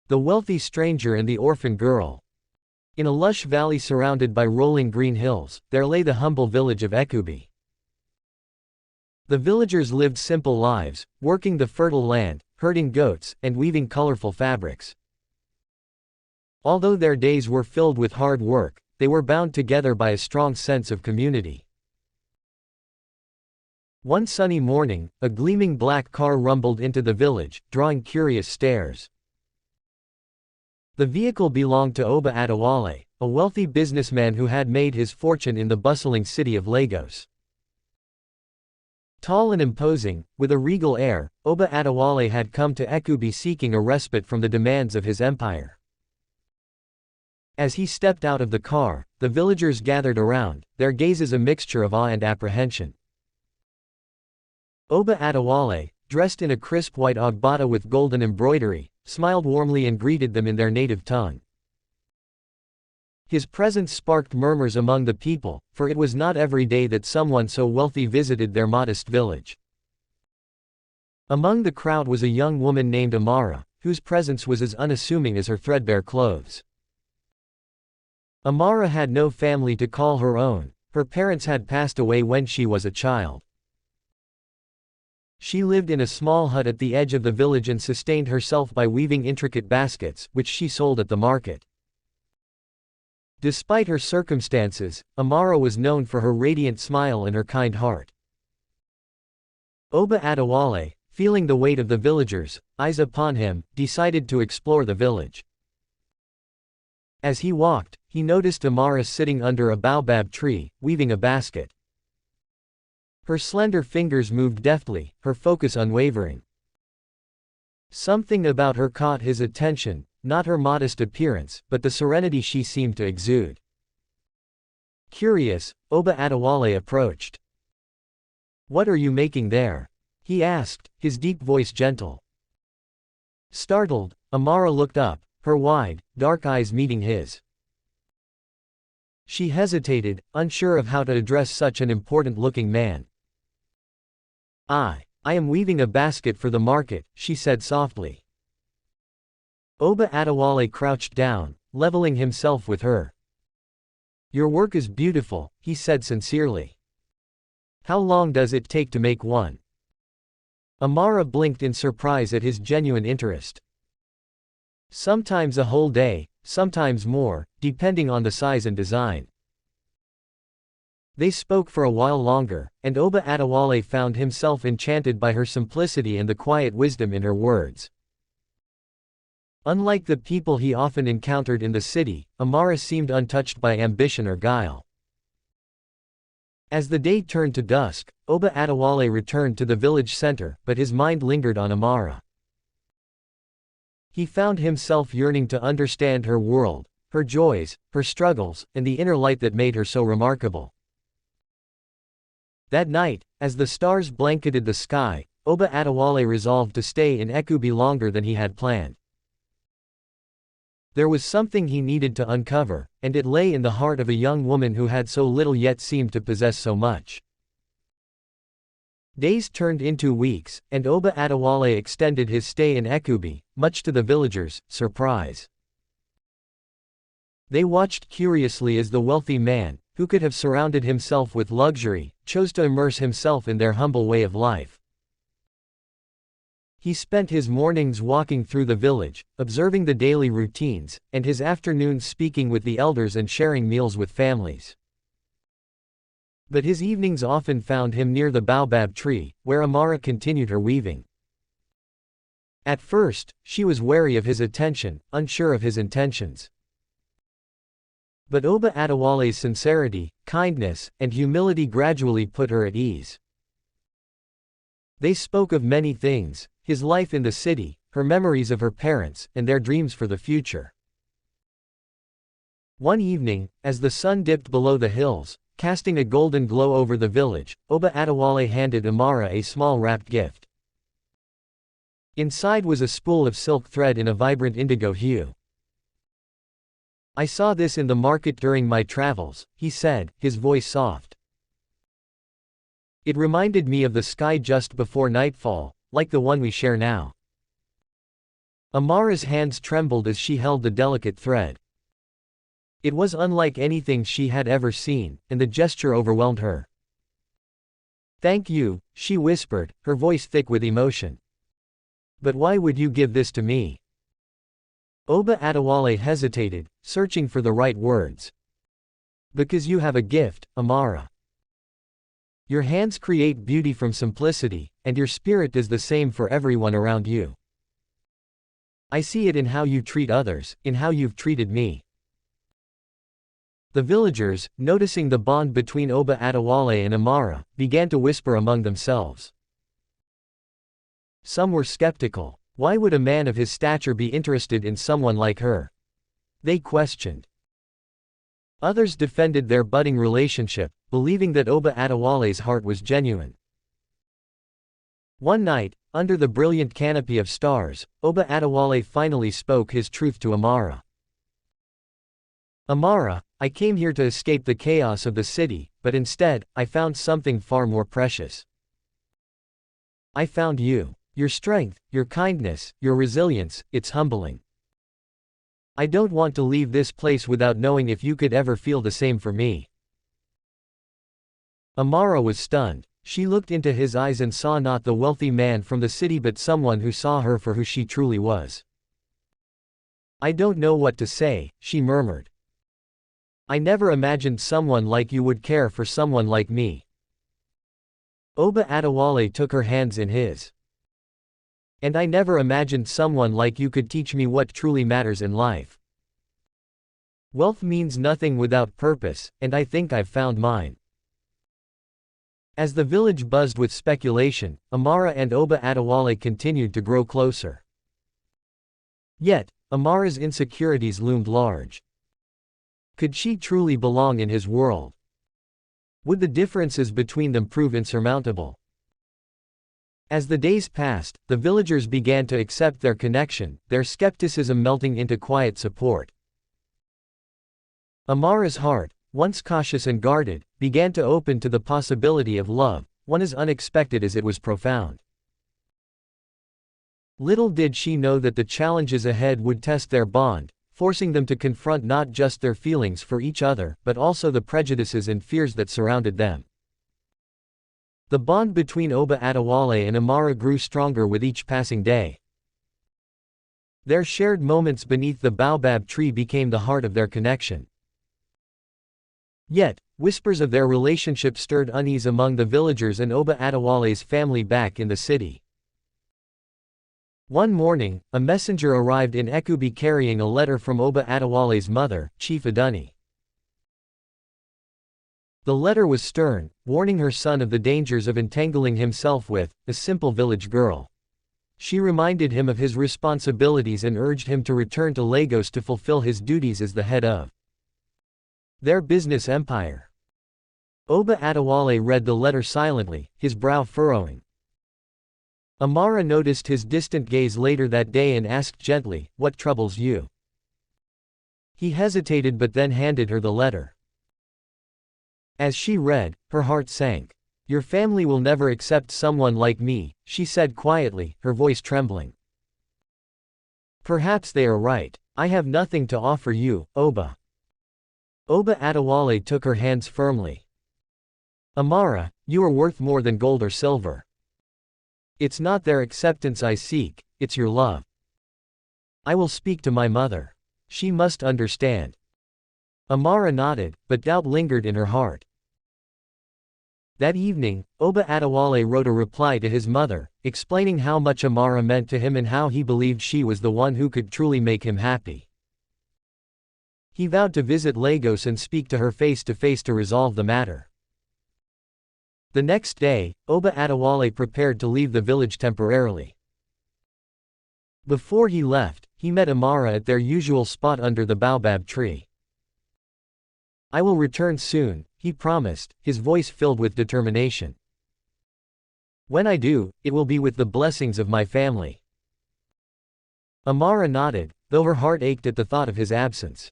The Wealthy Stranger and the Orphan Girl. In a lush valley surrounded by rolling green hills, there lay the humble village of Ekubi. The villagers lived simple lives, working the fertile land, herding goats, and weaving colorful fabrics. Although their days were filled with hard work, they were bound together by a strong sense of community. One sunny morning, a gleaming black car rumbled into the village, drawing curious stares. The vehicle belonged to Oba Adewale, a wealthy businessman who had made his fortune in the bustling city of Lagos. Tall and imposing, with a regal air, Oba Adewale had come to Ekubi seeking a respite from the demands of his empire. As he stepped out of the car, the villagers gathered around, their gazes a mixture of awe and apprehension. Oba Adewale, dressed in a crisp white agbada with golden embroidery, smiled warmly and greeted them in their native tongue. His presence sparked murmurs among the people, for it was not every day that someone so wealthy visited their modest village. Among the crowd was a young woman named Amara, whose presence was as unassuming as her threadbare clothes. Amara had no family to call her own, her parents had passed away when she was a child. She lived in a small hut at the edge of the village and sustained herself by weaving intricate baskets, which she sold at the market. Despite her circumstances, Amara was known for her radiant smile and her kind heart. Oba Adewale, feeling the weight of the villagers' eyes upon him, decided to explore the village. As he walked, he noticed Amara sitting under a baobab tree, weaving a basket. Her slender fingers moved deftly, her focus unwavering. Something about her caught his attention, not her modest appearance, but the serenity she seemed to exude. Curious, Oba Adewale approached. "What are you making there?" he asked, his deep voice gentle. Startled, Amara looked up, her wide, dark eyes meeting his. She hesitated, unsure of how to address such an important-looking man. I am weaving a basket for the market," she said softly. Oba Adewale crouched down, leveling himself with her. "Your work is beautiful," he said sincerely. "How long does it take to make one?" Amara blinked in surprise at his genuine interest. "Sometimes a whole day, sometimes more, depending on the size and design." They spoke for a while longer, and Oba Adewale found himself enchanted by her simplicity and the quiet wisdom in her words. Unlike the people he often encountered in the city, Amara seemed untouched by ambition or guile. As the day turned to dusk, Oba Adewale returned to the village center, but his mind lingered on Amara. He found himself yearning to understand her world, her joys, her struggles, and the inner light that made her so remarkable. That night, as the stars blanketed the sky, Oba Adewale resolved to stay in Ekubi longer than he had planned. There was something he needed to uncover, and it lay in the heart of a young woman who had so little yet seemed to possess so much. Days turned into weeks, and Oba Adewale extended his stay in Ekubi, much to the villagers' surprise. They watched curiously as the wealthy man, who could have surrounded himself with luxury, chose to immerse himself in their humble way of life. He spent his mornings walking through the village, observing the daily routines, and his afternoons speaking with the elders and sharing meals with families. But his evenings often found him near the baobab tree, where Amara continued her weaving. At first, she was wary of his attention, unsure of his intentions. But Oba Adewale's sincerity, kindness, and humility gradually put her at ease. They spoke of many things: his life in the city, her memories of her parents, and their dreams for the future. One evening, as the sun dipped below the hills, casting a golden glow over the village, Oba Adewale handed Amara a small wrapped gift. Inside was a spool of silk thread in a vibrant indigo hue. "I saw this in the market during my travels," he said, his voice soft. "It reminded me of the sky just before nightfall, like the one we share now." Amara's hands trembled as she held the delicate thread. It was unlike anything she had ever seen, and the gesture overwhelmed her. "Thank you," she whispered, her voice thick with emotion. "But why would you give this to me?" Oba Adewale hesitated, searching for the right words. "Because you have a gift, Amara. Your hands create beauty from simplicity, and your spirit does the same for everyone around you. I see it in how you treat others, in how you've treated me." The villagers, noticing the bond between Oba Adewale and Amara, began to whisper among themselves. Some were skeptical. Why would a man of his stature be interested in someone like her? They questioned. Others defended their budding relationship, believing that Oba Adewale's heart was genuine. One night, under the brilliant canopy of stars, Oba Adewale finally spoke his truth to Amara. "Amara, I came here to escape the chaos of the city, but instead, I found something far more precious. I found you. Your strength, your kindness, your resilience, it's humbling. I don't want to leave this place without knowing if you could ever feel the same for me." Amara was stunned. She looked into his eyes and saw not the wealthy man from the city but someone who saw her for who she truly was. "I don't know what to say," she murmured. "I never imagined someone like you would care for someone like me." Oba Adewale took her hands in his. "And I never imagined someone like you could teach me what truly matters in life. Wealth means nothing without purpose, and I think I've found mine." As the village buzzed with speculation, Amara and Oba Adewale continued to grow closer. Yet, Amara's insecurities loomed large. Could she truly belong in his world? Would the differences between them prove insurmountable? As the days passed, the villagers began to accept their connection, their skepticism melting into quiet support. Amara's heart, once cautious and guarded, began to open to the possibility of love, one as unexpected as it was profound. Little did she know that the challenges ahead would test their bond, forcing them to confront not just their feelings for each other, but also the prejudices and fears that surrounded them. The bond between Oba Adewale and Amara grew stronger with each passing day. Their shared moments beneath the baobab tree became the heart of their connection. Yet, whispers of their relationship stirred unease among the villagers and Oba Adewale's family back in the city. One morning, a messenger arrived in Ekubi carrying a letter from Oba Adewale's mother, Chief Aduni. The letter was stern, warning her son of the dangers of entangling himself with a simple village girl. She reminded him of his responsibilities and urged him to return to Lagos to fulfill his duties as the head of their business empire. Oba Adewale read the letter silently, his brow furrowing. Amara noticed his distant gaze later that day and asked gently, "What troubles you?" He hesitated but then handed her the letter. As she read, her heart sank. "Your family will never accept someone like me," she said quietly, her voice trembling. "Perhaps they are right. I have nothing to offer you, Oba." Oba Adewale took her hands firmly. "Amara, you are worth more than gold or silver. It's not their acceptance I seek, it's your love. I will speak to my mother. She must understand." Amara nodded, but doubt lingered in her heart. That evening, Oba Adewale wrote a reply to his mother, explaining how much Amara meant to him and how he believed she was the one who could truly make him happy. He vowed to visit Lagos and speak to her face to face to resolve the matter. The next day, Oba Adewale prepared to leave the village temporarily. Before he left, he met Amara at their usual spot under the baobab tree. "I will return soon," he promised, his voice filled with determination. "When I do, it will be with the blessings of my family." Amara nodded, though her heart ached at the thought of his absence.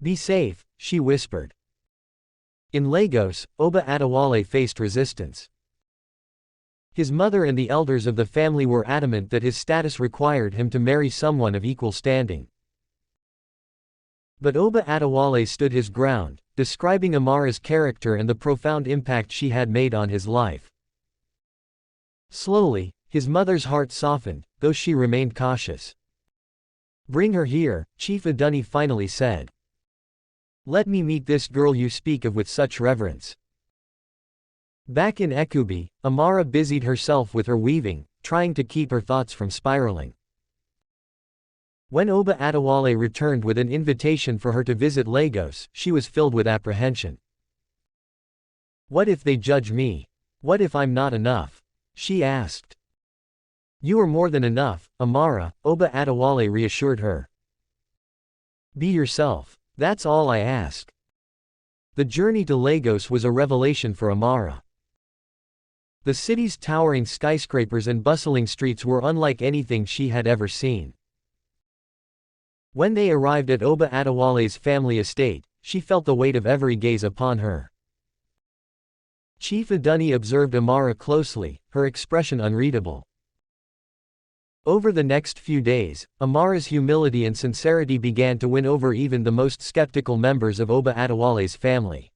"Be safe," she whispered. In Lagos, Oba Adewale faced resistance. His mother and the elders of the family were adamant that his status required him to marry someone of equal standing. But Oba Adewale stood his ground, describing Amara's character and the profound impact she had made on his life. Slowly, his mother's heart softened, though she remained cautious. "Bring her here," Chief Aduni finally said. "Let me meet this girl you speak of with such reverence." Back in Ekubi, Amara busied herself with her weaving, trying to keep her thoughts from spiraling. When Oba Adewale returned with an invitation for her to visit Lagos, she was filled with apprehension. "What if they judge me? What if I'm not enough?" she asked. "You are more than enough, Amara," Oba Adewale reassured her. "Be yourself. That's all I ask." The journey to Lagos was a revelation for Amara. The city's towering skyscrapers and bustling streets were unlike anything she had ever seen. When they arrived at Oba Adewale's family estate, she felt the weight of every gaze upon her. Chief Aduni observed Amara closely, her expression unreadable. Over the next few days, Amara's humility and sincerity began to win over even the most skeptical members of Oba Adewale's family.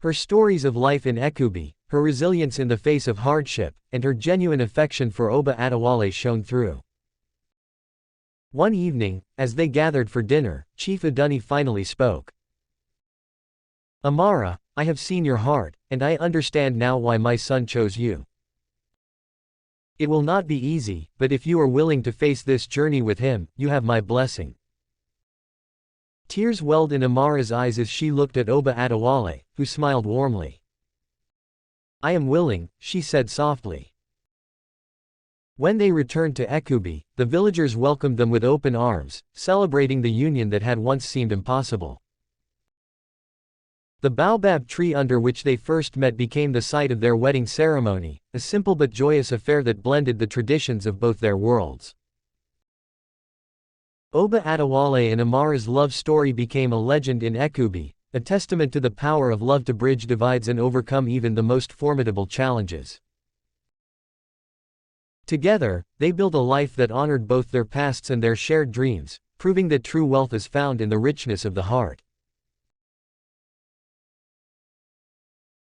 Her stories of life in Ekubi, her resilience in the face of hardship, and her genuine affection for Oba Adewale shone through. One evening, as they gathered for dinner, Chief Aduni finally spoke. "Amara, I have seen your heart, and I understand now why my son chose you. It will not be easy, but if you are willing to face this journey with him, you have my blessing." Tears welled in Amara's eyes as she looked at Oba Adewale, who smiled warmly. "I am willing," she said softly. When they returned to Ekubi, the villagers welcomed them with open arms, celebrating the union that had once seemed impossible. The baobab tree under which they first met became the site of their wedding ceremony, a simple but joyous affair that blended the traditions of both their worlds. Oba Adewale and Amara's love story became a legend in Ekubi, a testament to the power of love to bridge divides and overcome even the most formidable challenges. Together, they built a life that honored both their pasts and their shared dreams, proving that true wealth is found in the richness of the heart.